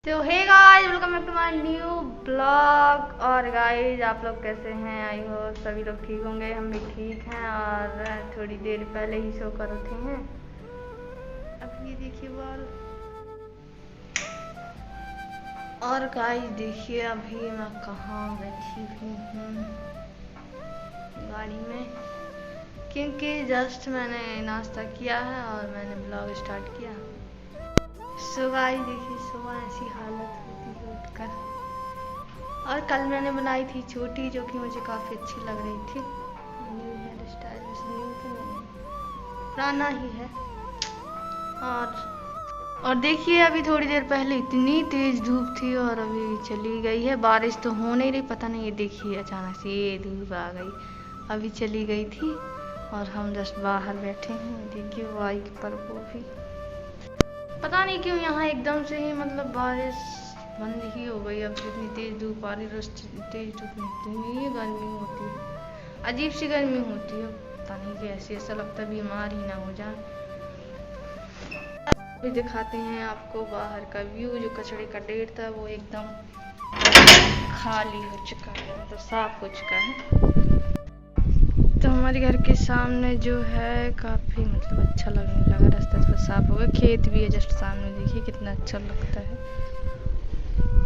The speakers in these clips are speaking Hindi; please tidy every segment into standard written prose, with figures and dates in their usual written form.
तो hey guys, welcome back to my new blog. और गाइस, आप लोग कैसे हैं? आई हो सभी लोग ठीक होंगे। हम भी ठीक हैं और थोड़ी देर पहले ही सो कर उठे हैं। अब ये देखिए बॉल। और गाइस देखिए, अभी मैं कहाँ बैठी हुई हूँ, गाड़ी में, क्योंकि जस्ट मैंने नाश्ता किया है और मैंने ब्लॉग स्टार्ट किया। सुबह ही देखिए, सुबह ऐसी हालत होती है उठकर। और कल मैंने बनाई थी छोटी, जो कि मुझे काफ़ी अच्छी लग रही थी। न्यू हेयर स्टाइल, न्यू तो नहीं, पुराना ही है। और देखिए, अभी थोड़ी देर पहले इतनी तेज़ धूप थी और अभी चली गई है। बारिश तो हो नहीं रही, पता नहीं, ये देखिए अचानक से ये धूप आ गई, अभी चली गई थी। और हम जस्ट बाहर बैठे हैं, देखिए बाइक पर वो भी। पता नहीं क्यों यहाँ एकदम से ही मतलब बारिश बंद ही हो गई। अब इतनी तेज धूप आ रही, रोज तेज धूप निकलती है, गर्मी होती है, अजीब सी गर्मी होती है। पता नहीं कैसे, ऐसा लगता है बीमार ही ना हो जाए। अभी दिखाते हैं आपको बाहर का व्यू। जो कचड़े का ढेर था वो एकदम खाली हो चुका है, मतलब साफ हो चुका है। तो हमारे घर के सामने जो है काफ़ी मतलब अच्छा लगने लगा, रास्ता थोड़ा साफ हो गया, खेत भी है जस्ट सामने, देखिए कितना अच्छा लगता है।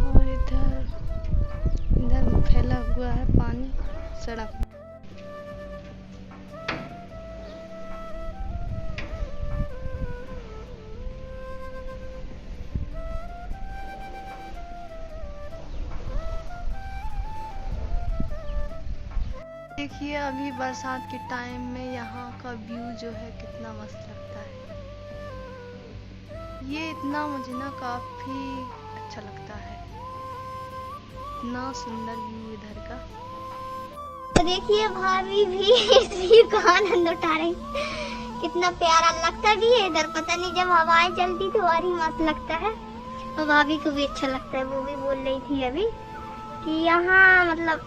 और इधर फैला हुआ है पानी सड़क। देखिए, अभी बरसात के टाइम में यहाँ का व्यू जो है कितना मस्त लगता है। ये इतना मुझे ना काफ़ी अच्छा लगता है, इतना सुंदर व्यू इधर का। तो देखिए, भाभी भी इस व्यू का आनंद उठा रही, कितना प्यारा लगता भी है इधर। पता नहीं, जब हवाएं चलती तो और ही मस्त लगता है। और भाभी को भी अच्छा लगता है, वो भी बोल रही थी अभी कि यहाँ मतलब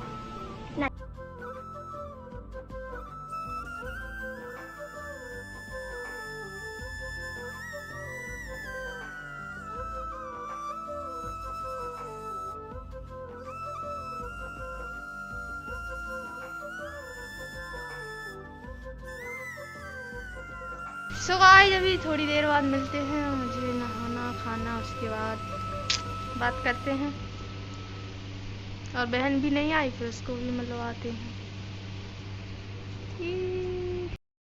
सो गाइस, अभी थोड़ी देर बाद मिलते हैं। मुझे नहाना खाना, उसके बाद बात करते हैं। और बहन भी नहीं आई, फिर उसको भी मिलवाते हैं।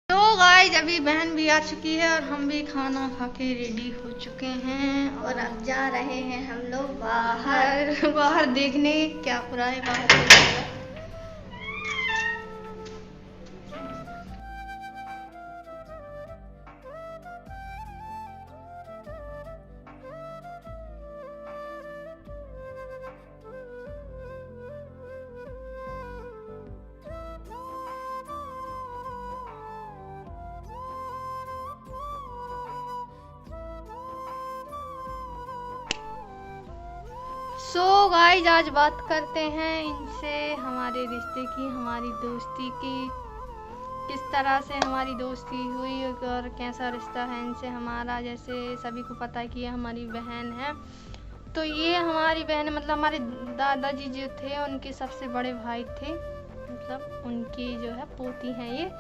तो गाइस, अभी बहन भी आ चुकी है और हम भी खाना खा के रेडी हो चुके हैं। और अब जा रहे हैं हम लोग बाहर बाहर देखने क्या हो रहा है बाहर। सो गाइस, आज बात करते हैं इनसे हमारे रिश्ते की, हमारी दोस्ती की, किस तरह से हमारी दोस्ती हुई और कैसा रिश्ता है इनसे हमारा। जैसे सभी को पता है कि ये हमारी बहन है। तो ये हमारी बहन मतलब हमारे दादाजी जो थे उनके सबसे बड़े भाई थे, मतलब उनकी जो है पोती हैं ये।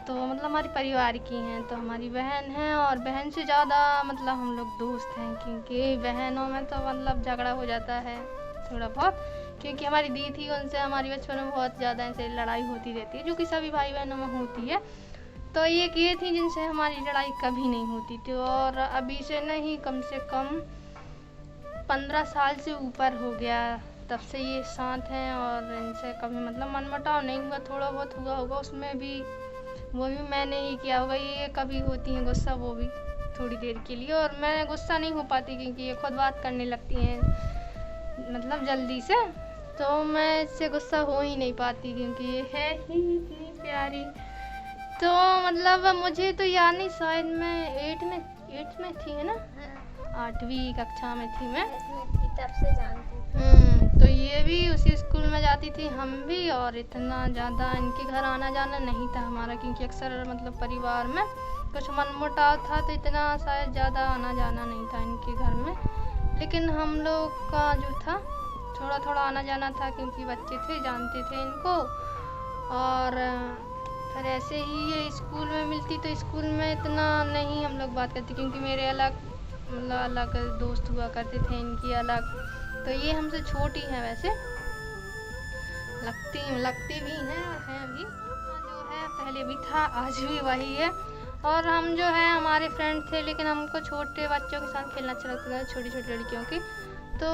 तो मतलब हमारे परिवार की हैं, तो हमारी बहन है। और बहन से ज़्यादा मतलब हम लोग दोस्त हैं, क्योंकि बहनों में तो मतलब झगड़ा हो जाता है थोड़ा बहुत, क्योंकि हमारी दी थी, उनसे हमारी बचपन में बहुत ज़्यादा ऐसे लड़ाई होती रहती है, जो कि सभी भाई बहनों में होती है। तो ये थी जिनसे हमारी लड़ाई कभी नहीं होती थी। और अभी से नहीं, कम से कम 15 साल से ऊपर हो गया, तब से ये साथ हैं। और इनसे कभी मतलब मनमुटाव नहीं हुआ, थोड़ा बहुत हुआ होगा, उसमें भी वो भी मैंने ही किया होगा। ये कभी होती हैं गुस्सा, वो भी थोड़ी देर के लिए, और मैं गुस्सा नहीं हो पाती क्योंकि ये खुद बात करने लगती हैं मतलब जल्दी से। तो मैं इससे गुस्सा हो ही नहीं पाती क्योंकि ये है ही इतनी प्यारी। तो मतलब मुझे तो याद नहीं, शायद मैं 8 में थी, है ना, 8वीं कक्षा में थी मैं, तब से जानती थी। तो ये भी उसी स्कूल में जाती थी, हम भी। और इतना ज़्यादा इनके घर आना जाना नहीं था हमारा, क्योंकि अक्सर मतलब परिवार में कुछ मनमुटाव था, तो इतना शायद ज़्यादा आना जाना नहीं था इनके घर में। लेकिन हम लोग का जो था थोड़ा थोड़ा आना जाना था, क्योंकि बच्चे थे, जानते थे इनको। और फिर ऐसे ही ये स्कूल में मिलती तो स्कूल में इतना नहीं हम लोग बात करते, क्योंकि मेरे अलग मतलब अलग दोस्त हुआ करते थे, इनकी अलग। तो ये हमसे छोटी हैं, वैसे लगती भी हैं और हैं भी। जो है पहले भी था, आज भी वही है। और हम जो है हमारे फ्रेंड थे, लेकिन हमको छोटे बच्चों के साथ खेलना अच्छा लगता था, छोटी छोटी लड़कियों के। तो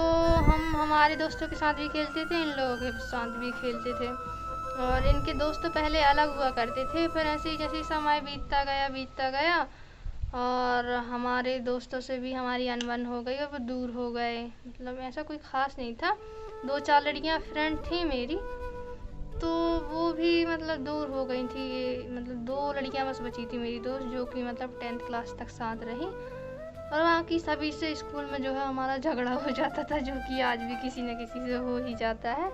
हम हमारे दोस्तों के साथ भी खेलते थे, इन लोगों के साथ भी खेलते थे। और इनके दोस्त तो पहले अलग हुआ करते थे, फिर ऐसे ही जैसे समय बीतता गया और हमारे दोस्तों से भी हमारी अनबन हो गई और वो दूर हो गए। मतलब ऐसा कोई ख़ास नहीं था, 2-4 लड़कियां फ्रेंड थी मेरी, तो वो भी मतलब दूर हो गई थी। मतलब 2 लड़कियां बस बची थी मेरी दोस्त, जो कि मतलब 10th क्लास तक साथ रही। और वहाँ की सभी से स्कूल में जो है हमारा झगड़ा हो जाता था, जो कि आज भी किसी न किसी से हो ही जाता है।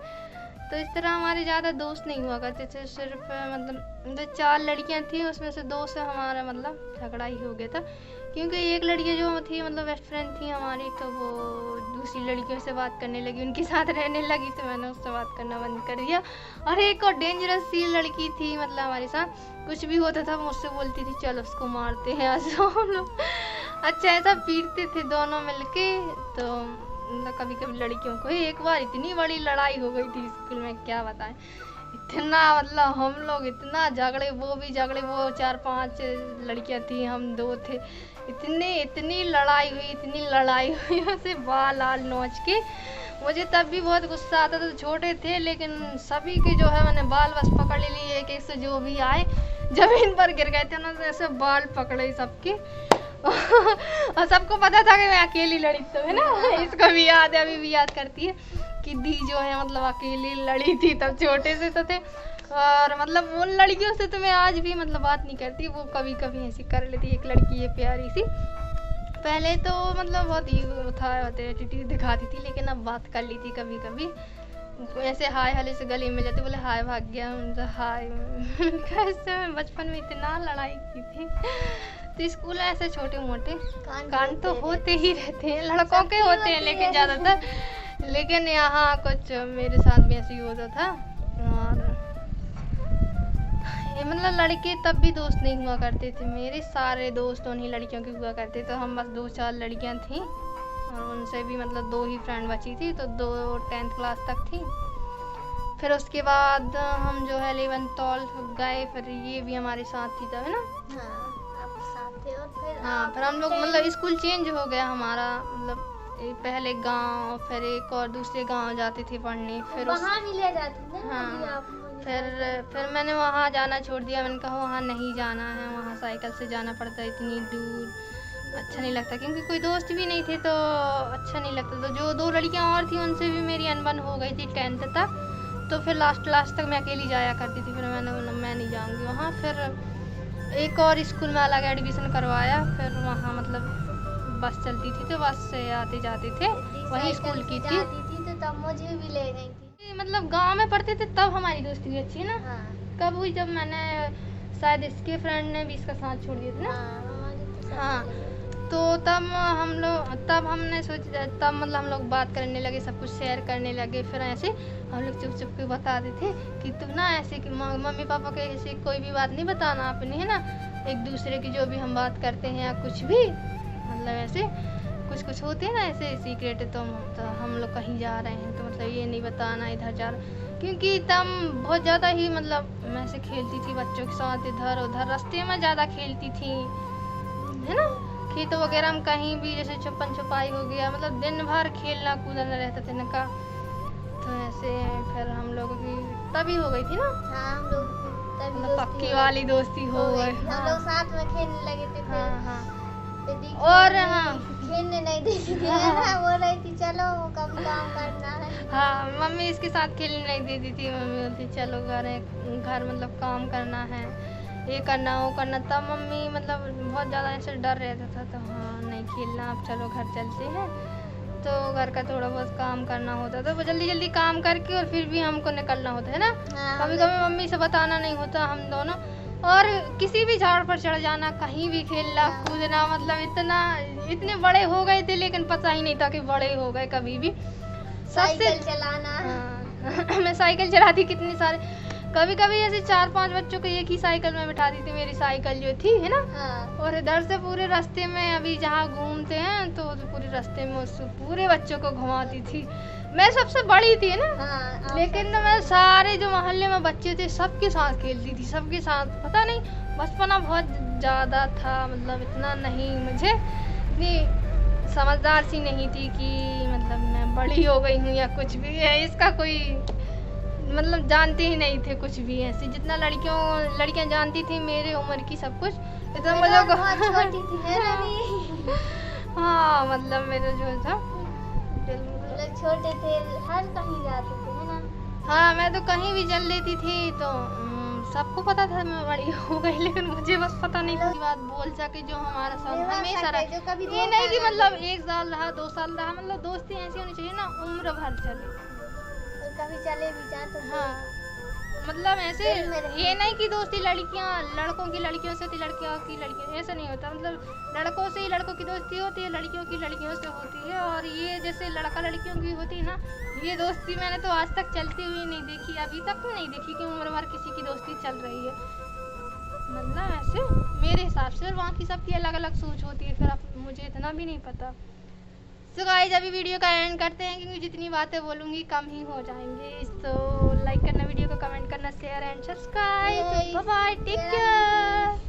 तो इस तरह हमारे ज़्यादा दोस्त नहीं हुआ करते थे, सिर्फ मतलब 4 लड़कियां थी, उसमें से 2 से हमारा मतलब झगड़ा ही हो गया था। क्योंकि एक लड़की जो थी मतलब बेस्ट फ्रेंड थी हमारी, तो वो दूसरी लड़कियों से बात करने लगी, उनके साथ रहने लगी, तो मैंने उससे बात करना बंद कर दिया। और एक और डेंजरस सी लड़की थी, मतलब हमारे साथ कुछ भी होता था मुझसे बोलती थी चल उसको मारते हैं आज हम लोग। अच्छा ऐसा पीटते थे दोनों मिलके। तो मतलब कभी कभी लड़कियों को, एक बार इतनी बड़ी लड़ाई हो गई थी स्कूल में, क्या बताएं। इतना मतलब हम लोग इतना झगड़े, वो भी झगड़े, वो 4-5 लड़कियां थी, हम 2 थे। इतनी लड़ाई हुई उसे बाल आल नोच के। मुझे तब भी बहुत गुस्सा आता था, तो छोटे थे, लेकिन सभी के जो है मैंने बाल बस पकड़ लिए, एक एक से जो भी आए जमीन पर गिर गए थे उन्होंने ऐसे बाल पकड़े सबके। और सबको पता था कि मैं अकेली लड़ी, तो है ना, इसको भी याद है, अभी भी याद करती है कि दी जो है मतलब अकेली लड़ी थी, तब छोटे से तो थे। और मतलब उन लड़कियों से तो मैं आज भी मतलब बात नहीं करती, वो कभी कभी ऐसी कर लेती। एक लड़की है प्यारी सी, पहले तो मतलब बहुत ही एटीट्यूड दिखाती थी, लेकिन अब बात कर ली थी कभी कभी। ऐसे हाय हले से गले में जाते, बोले हाय भाग गया, तो हाय। कैसे मैं बचपन में इतना लड़ाई की थी। तो स्कूल ऐसे छोटे मोटे कांड तो होते ही रहते हैं, लड़कों के होते हैं लेकिन ज़्यादातर। लेकिन यहाँ कुछ मेरे साथ भी ऐसे ही होता था। और ये मतलब लड़के तब भी दोस्त नहीं हुआ करते थे, मेरे सारे दोस्त उन्हीं लड़कियों के हुआ करते। तो हम बस 2-4 लड़कियां थीं, और उनसे भी मतलब 2 ही फ्रेंड बची थी, तो 2 10th क्लास तक थी। फिर उसके बाद हम जो है 11th 12th गए, फिर ये भी हमारे साथ थी, तब है ना। हाँ, फिर हम लोग मतलब स्कूल चेंज हो गया हमारा, मतलब पहले गांव, फिर एक और दूसरे गांव जाते थे पढ़ने, फिर वहाँ भी ले जाते थे। हाँ, फिर मैंने वहाँ जाना छोड़ दिया। मैंने कहा वहाँ नहीं जाना है, वहाँ साइकिल से जाना पड़ता है इतनी दूर, अच्छा नहीं लगता, क्योंकि कोई दोस्त भी नहीं थे तो अच्छा नहीं लगता। तो जो 2 लड़कियाँ और थी उनसे भी मेरी अनबन हो गई थी 10th तक, तो फिर लास्ट तक मैं अकेली जाया करती थी। फिर मैंने बोला मैं नहीं जाऊँगी वहाँ। फिर एक और स्कूल में अलग एडमिशन करवाया, फिर वहाँ मतलब बस चलती थी, तो बस से आते जाते थे, वही स्कूल की थी। तो तब मुझे भी ले गई थी। मतलब गांव में पढ़ते थे तब हमारी दोस्ती भी अच्छी है ना। हाँ। कब हुई, जब मैंने शायद इसके फ्रेंड ने भी इसका साथ छोड़ दिया था ना। हाँ, तो तब हमने सोचा, तब मतलब हम लोग बात करने लगे, सब कुछ शेयर करने लगे। फिर ऐसे हम लोग चुप चुप के बताते थे कि तुम ना ऐसे कि मम्मी पापा के ऐसे कोई भी बात नहीं बताना अपनी, है ना, एक दूसरे की जो भी हम बात करते हैं या कुछ भी, मतलब ऐसे कुछ होते हैं ना ऐसे सीक्रेट। तो हम लोग कहीं जा रहे हैं तो मतलब ये नहीं बताना इधर जा रहे, क्योंकि तब बहुत ज़्यादा ही मतलब मैं ऐसे खेलती थी बच्चों के साथ, इधर उधर रास्ते में ज़्यादा खेलती थी, है ना, खेत वगैरह में कहीं भी, जैसे छुपन छुपाई हो गया, मतलब दिन भर खेलना कूदना रहता था इनका। तो ऐसे फिर हम लोगों की तभी हो गई थी ना। हाँ, हम लोग मतलब पक्की वाली दोस्ती हो गई। हम लोग साथ में खेलने लगे थे। हाँ। और हाँ, खेलने नहीं देती थी, है ना, वो रही थी चलो कब काम करना है। हाँ, मम्मी इसके साथ खेलने नहीं देती थी। मम्मी बोलती चलो घर मतलब काम करना है, ये करना वो करना। तब मम्मी मतलब बहुत ज़्यादा ऐसे डर रहता था, तो हाँ नहीं खेलना, अब चलो घर चलते हैं। तो घर का थोड़ा बहुत काम करना होता था, वो जल्दी काम करके और फिर भी हमको निकलना होता है ना। कभी कभी मम्मी से बताना नहीं होता हम दोनों। और किसी भी झाड़ पर चढ़ जाना, कहीं भी खेलना कूदना, मतलब इतना इतने बड़े हो गए थे लेकिन पता ही नहीं था कि बड़े हो गए कभी भी। साइकिल चलाना। हाँ मैं साइकिल चलाती कितनी सारे, कभी कभी ऐसे 4-5 बच्चों को एक ही साइकिल में बिठाती थी, मेरी साइकिल जो थी है ना। हाँ। और इधर से पूरे रास्ते में अभी जहाँ घूमते हैं तो पूरे रास्ते में उस पूरे बच्चों को घुमाती थी। मैं सबसे बड़ी थी ना। हाँ, लेकिन ना मैं सारे जो मोहल्ले में बच्चे थे सबके साथ खेलती थी, सबके साथ। पता नहीं बचपना बहुत ज़्यादा था, मतलब इतना नहीं, मुझे इतनी समझदार सी नहीं थी कि मतलब मैं बड़ी हो गई हूँ या कुछ भी है, इसका कोई मतलब जानते ही नहीं थे कुछ भी ऐसे। जितना लड़कियां जानती थी मेरे उम्र की सब कुछ, इतना मुझे बहुत छोटी थी मेरा भी। हाँ मतलब मेरा जो था मतलब छोटे थे, हर कहीं जाते थे है ना। हाँ मैं तो कहीं भी चल लेती थी तो सबको पता था मैं बड़ी हो गई, लेकिन मुझे बस पता नहीं थी बात बोल सके जो हमारा साथ हमेशा रहा। ये नहीं कि मतलब 1 साल रहा 2 साल रहा, मतलब दोस्ती ऐसी होनी चाहिए ना उम्र भर चले, और कभी चले भी जाए तो। हाँ मतलब ऐसे ये नहीं कि दोस्ती लड़कों की लड़कियों से होती, लड़कियों की लड़कियों, ऐसा नहीं होता। मतलब लड़कों से ही लड़कों की दोस्ती होती है, लड़कियों की लड़कियों से होती है। और ये जैसे लड़का लड़कियों की होती है ना, ये दोस्ती मैंने तो आज तक चलती हुई नहीं देखी, अभी तक तो नहीं देखी कि उम्र भर किसी की दोस्ती चल रही है। मतलब ऐसे मेरे हिसाब से, और वहाँ की सबकी अलग अलग सोच होती है, फिर अब मुझे इतना भी नहीं पता। तो गाइस अभी वीडियो का एंड करते हैं क्योंकि जितनी बातें बोलूँगी कम ही हो जाएंगे। तो लाइक करना, वीडियो को कमेंट करना, share and subscribe. Bye bye, take care.